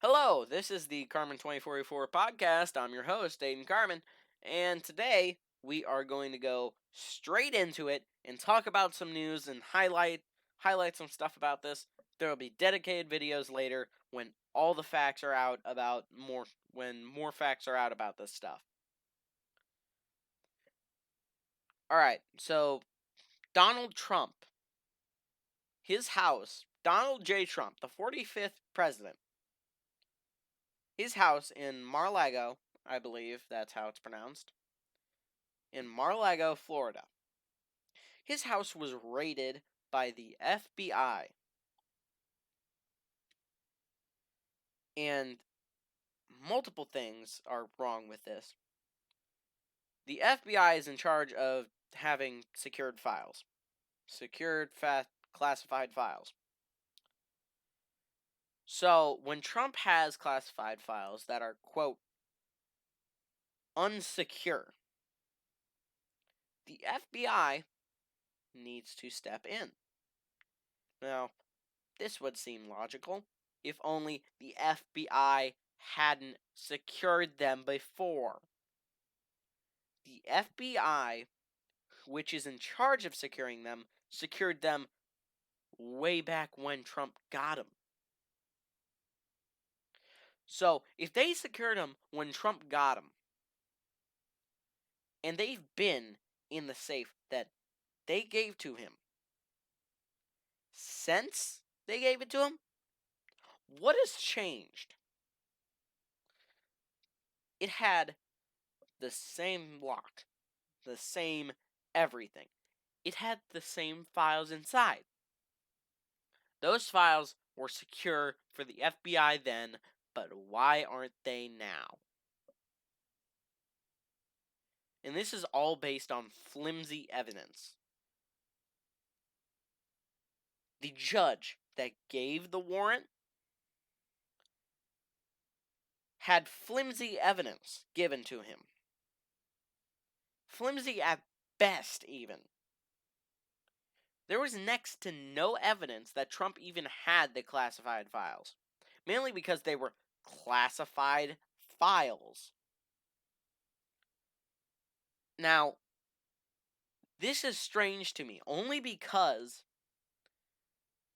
Hello, this is the Carmon2044 podcast. I'm your host, Aiden Carmen, and today we are going to go straight into it and talk about some news and highlight some stuff about this. There will be dedicated videos later when all the facts are out about more facts are out about this stuff. All right, so Donald Trump, his house, Donald J. Trump, the 45th president, his house in Mar-a-Lago, I believe that's how it's pronounced, in Mar-a-Lago, Florida. His house was raided by the FBI, and multiple things are wrong with this. The FBI is in charge of having secured files, classified files. So, when Trump has classified files that are, quote, unsecure, the FBI needs to step in. Now, this would seem logical if only the FBI hadn't secured them before. The FBI, which is in charge of securing them, secured them way back when Trump got them. So, if they secured them when Trump got them, and they've been in the safe that they gave to him since they gave it to him, what has changed? It had the same lock, the same everything. It had the same files inside. Those files were secure for the FBI then, but why aren't they now? And this is all based on flimsy evidence. The judge that gave the warrant had flimsy evidence given to him. Flimsy at best, even. There was next to no evidence that Trump even had the classified files, mainly because they were classified files. Now, this is strange to me only because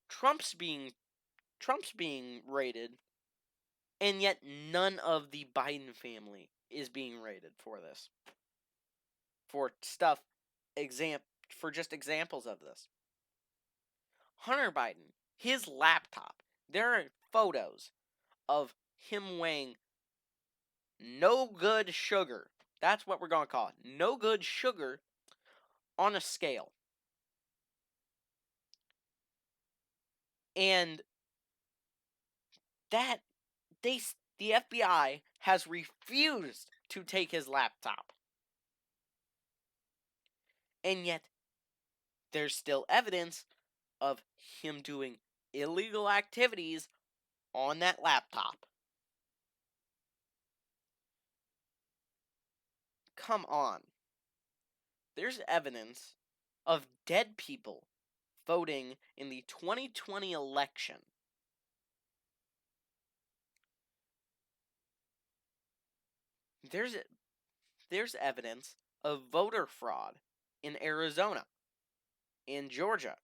Trump's being raided, and yet none of the Biden family is being raided for this. For stuff for just examples of this. Hunter Biden, his laptop, there are photos of him weighing no good sugar. That's what we're going to call it. No good sugar on a scale. And that the FBI has refused to take his laptop. And yet there's still evidence of him doing illegal activities on that laptop. Come on. There's evidence of dead people voting in the 2020 election. There's evidence of voter fraud in Arizona, in Georgia.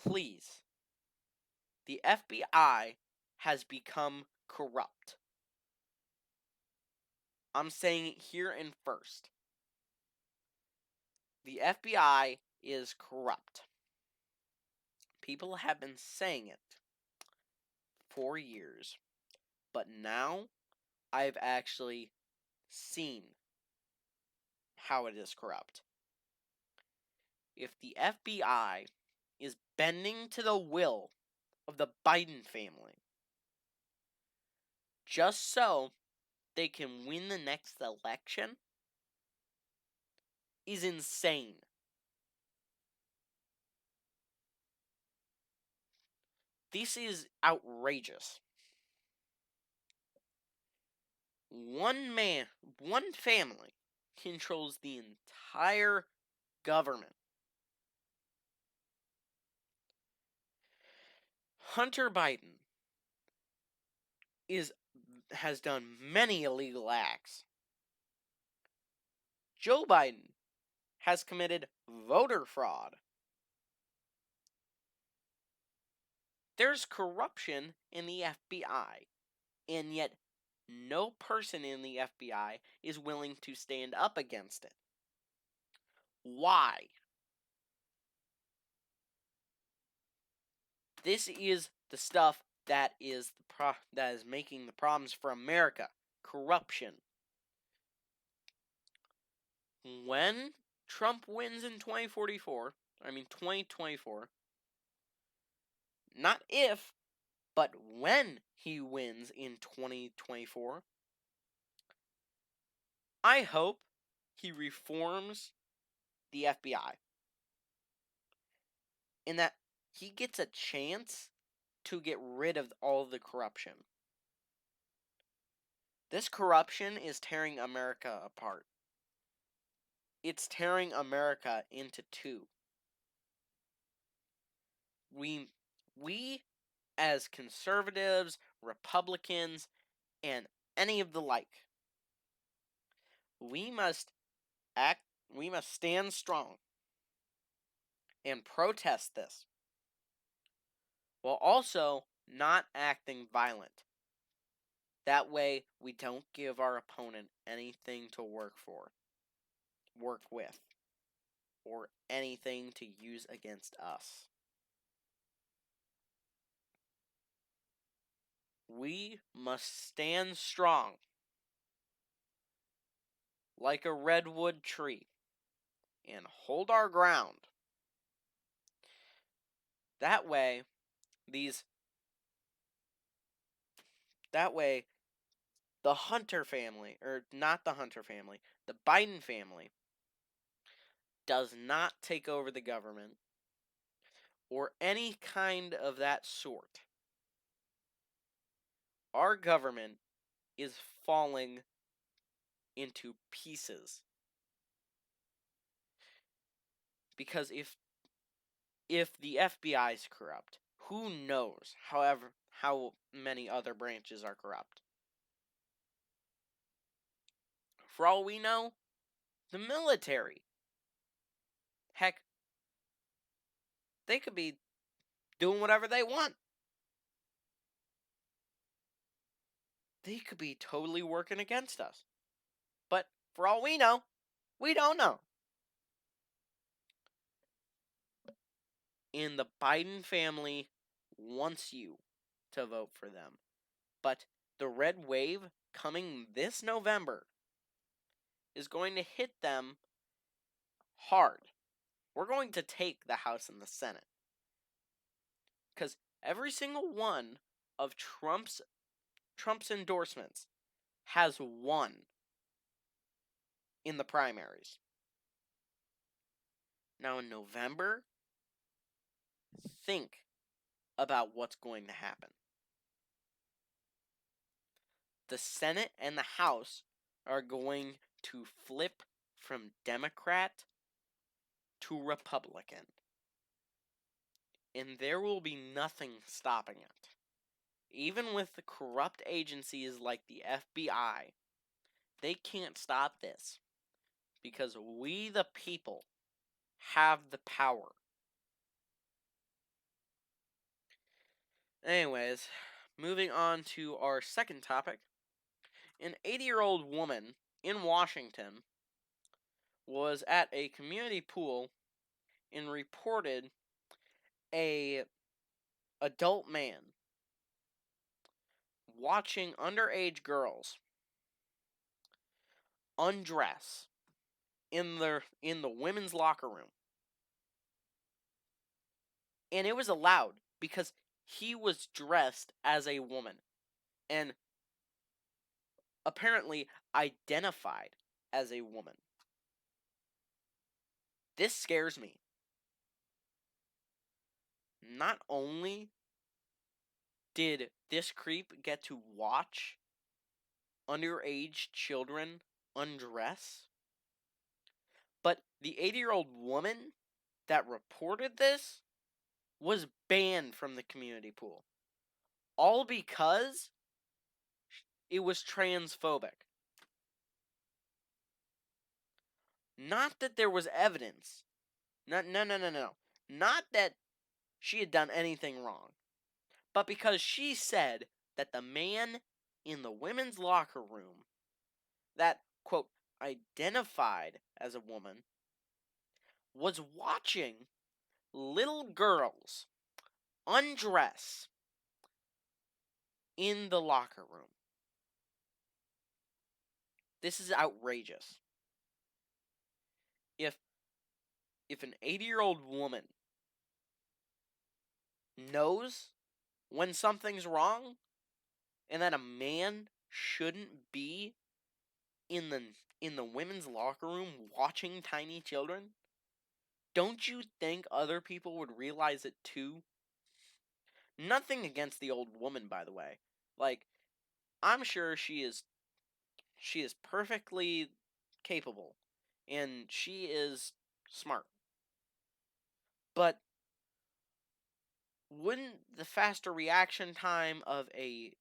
Please. The FBI has become corrupt. I'm saying it here and first. The FBI is corrupt. People have been saying it for years. But now I've actually seen how it is corrupt. If the FBI is bending to the will of the Biden family just so they can win the next election, is insane. This is outrageous. One family controls the entire government. Hunter Biden has done many illegal acts. Joe Biden has committed voter fraud. There's corruption in the FBI, and yet no person in the FBI is willing to stand up against it. Why? This is the stuff that is making the problems for America. Corruption. When Trump wins in 2024, not if, but when he wins in 2024, I hope he reforms the FBI in that he gets a chance to get rid of all the corruption. This corruption is tearing America apart. It's tearing America into two. We as conservatives, Republicans, and any of the like, we must stand strong and protest this, while also not acting violent. That way, we don't give our opponent anything to work with, or anything to use against us. We must stand strong like a redwood tree and hold our ground. That way, the Hunter family, or not the Hunter family, the Biden family, does not take over the government or any kind of that sort. Our government is falling into pieces. Because if the FBI is corrupt, who knows how many other branches are corrupt? For all we know, the military. Heck, they could be doing whatever they want. They could be totally working against us. But for all we know, we don't know. And the Biden family wants you to vote for them. But the red wave coming this November is going to hit them hard. We're going to take the House and the Senate. Because every single one of Trump's endorsements has won in the primaries. Now in November, think about what's going to happen. The Senate and the House are going to flip from Democrat to Republican. And there will be nothing stopping it. Even with the corrupt agencies like the FBI, they can't stop this. Because we, the people, have the power. Anyways, moving on to our second topic. An 80-year-old woman in Washington was at a community pool and reported a adult man watching underage girls undress in the women's locker room. And it was allowed because he was dressed as a woman and apparently identified as a woman. This scares me. Not only did this creep get to watch underage children undress, but the 80-year-old woman that reported this was banned from the community pool. All because it was transphobic. Not that there was evidence. No. Not that she had done anything wrong. But because she said that the man in the women's locker room that, quote, identified as a woman was watching little girls undress in the locker room. This is outrageous. If an 80-year-old woman knows when something's wrong and that a man shouldn't be in the women's locker room watching tiny children, don't you think other people would realize it too? Nothing against the old woman, by the way. Like, I'm sure she is perfectly capable and she is smart. But wouldn't the faster reaction time of a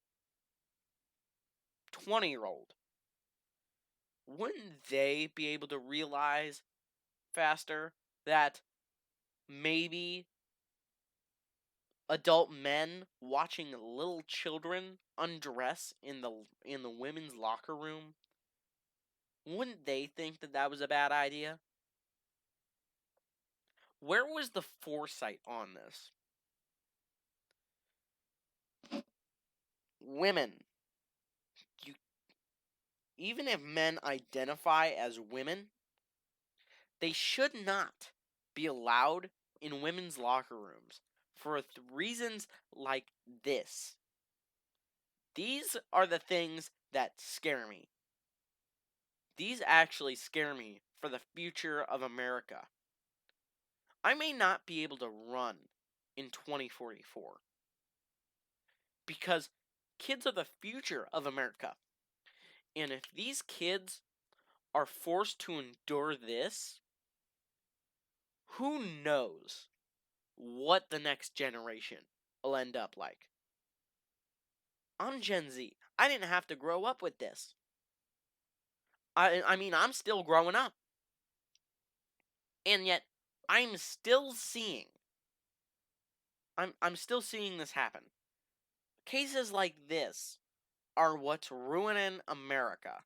20-year-old, wouldn't they be able to realize faster that maybe adult men watching little children undress in the women's locker room, wouldn't they think that that was a bad idea? Where was the foresight on this? Women, you, even if men identify as women, they should not be allowed in women's locker rooms for reasons like this. These are the things that scare me. These actually scare me for the future of America. I may not be able to run in 2044 because kids are the future of America. And if these kids are forced to endure this, who knows what the next generation will end up like? I'm Gen Z. I didn't have to grow up with this. I mean, I'm still growing up. And yet, I'm still seeing I'm still seeing this happen. Cases like this are what's ruining America.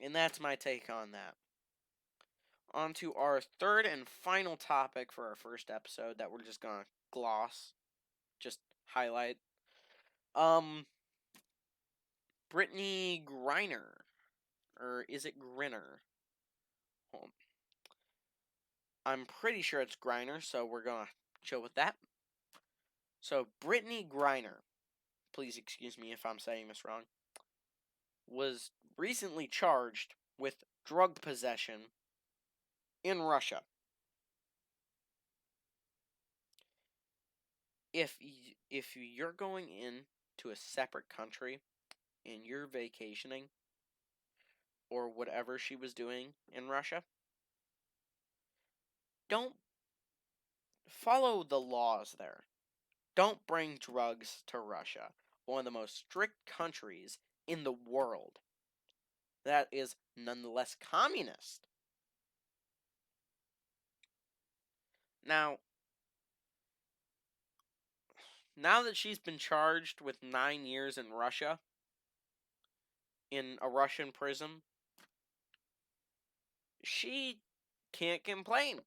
And that's my take on that. On to our third and final topic for our first episode that we're just gonna gloss, just highlight. Brittany Griner. Or is it Grinner? Hold on. I'm pretty sure it's Griner, so we're gonna chill with that. So, Brittany Griner, please excuse me if I'm saying this wrong, was recently charged with drug possession in Russia. If you're going in to a separate country and you're vacationing or whatever she was doing in Russia, don't follow the laws there. Don't bring drugs to Russia, one of the most strict countries in the world that is nonetheless communist. Now that she's been charged with 9 years in Russia, in a Russian prison, she can't complain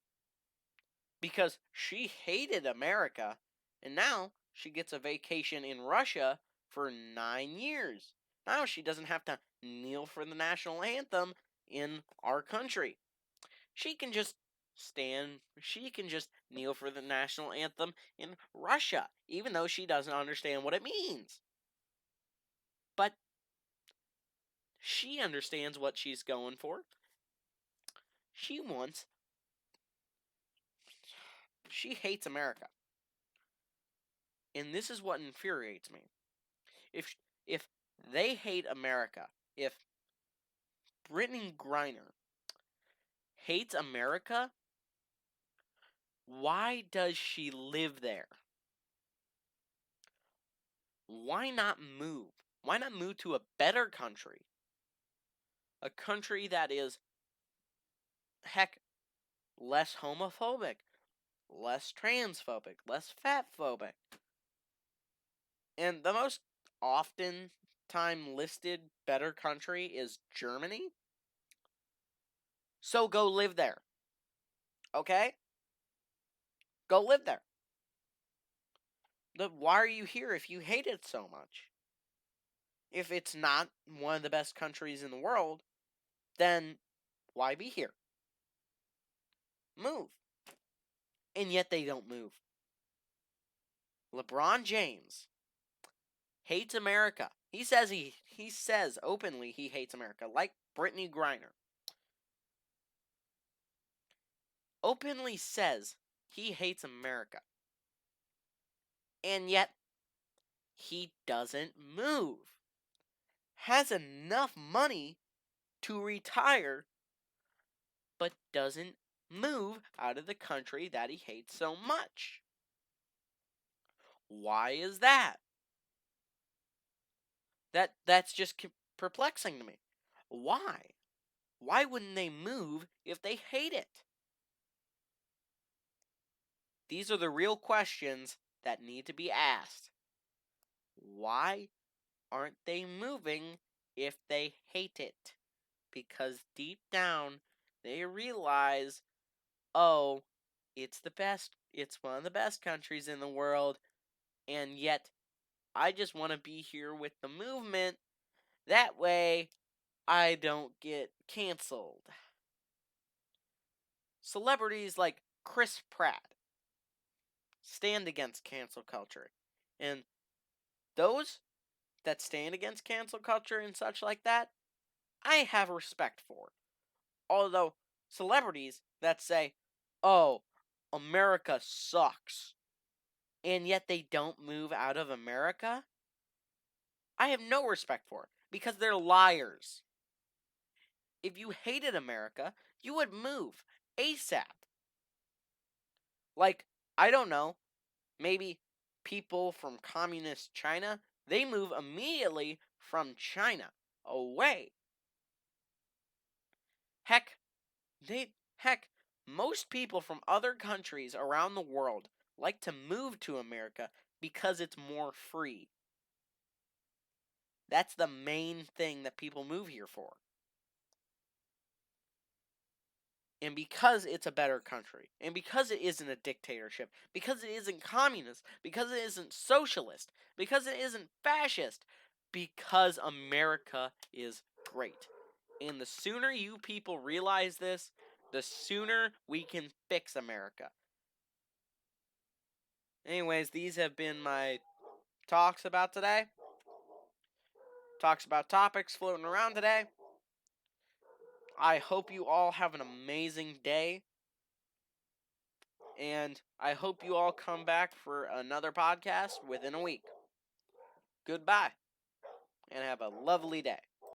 because she hated America and now she gets a vacation in Russia for 9 years. Now she doesn't have to kneel for the national anthem in our country. She can just kneel for the national anthem in Russia, even though she doesn't understand what it means. But she understands what she's going for. She hates America. And this is what infuriates me. If they hate America, if Brittany Griner hates America, Why does she live there? Why not move? Why not move to a better country? A country that is, heck, less homophobic, less transphobic, less fatphobic. And the most often time listed better country is Germany. So go live there. Okay? Go live there. Why are you here if you hate it so much? If it's not one of the best countries in the world, then why be here? Move. And yet they don't move. LeBron James hates America. He says openly he hates America, like Brittany Griner. Openly says he hates America. And yet he doesn't move. Has enough money to retire, but doesn't move out of the country that he hates so much. Why is that? That's just perplexing to me. Why? Why wouldn't they move if they hate it? These are the real questions that need to be asked. Why aren't they moving if they hate it? Because deep down, they realize, oh, it's the best. It's one of the best countries in the world. And yet, I just want to be here with the movement. That way, I don't get canceled. Celebrities like Chris Pratt stand against cancel culture. And those that stand against cancel culture and such like that, I have respect for. Although, celebrities that say, oh, America sucks, and yet they don't move out of America, I have no respect for, because they're liars. If you hated America, you would move ASAP. Like, I don't know, maybe people from communist China, they move immediately from China away. Heck, heck, most people from other countries around the world like to move to America because it's more free. That's the main thing that people move here for. And because it's a better country, and because it isn't a dictatorship, because it isn't communist, because it isn't socialist, because it isn't fascist, because America is great. And the sooner you people realize this, the sooner we can fix America. Anyways, these have been my talks about today. Talks about topics floating around today. I hope you all have an amazing day. And I hope you all come back for another podcast within a week. Goodbye, and have a lovely day.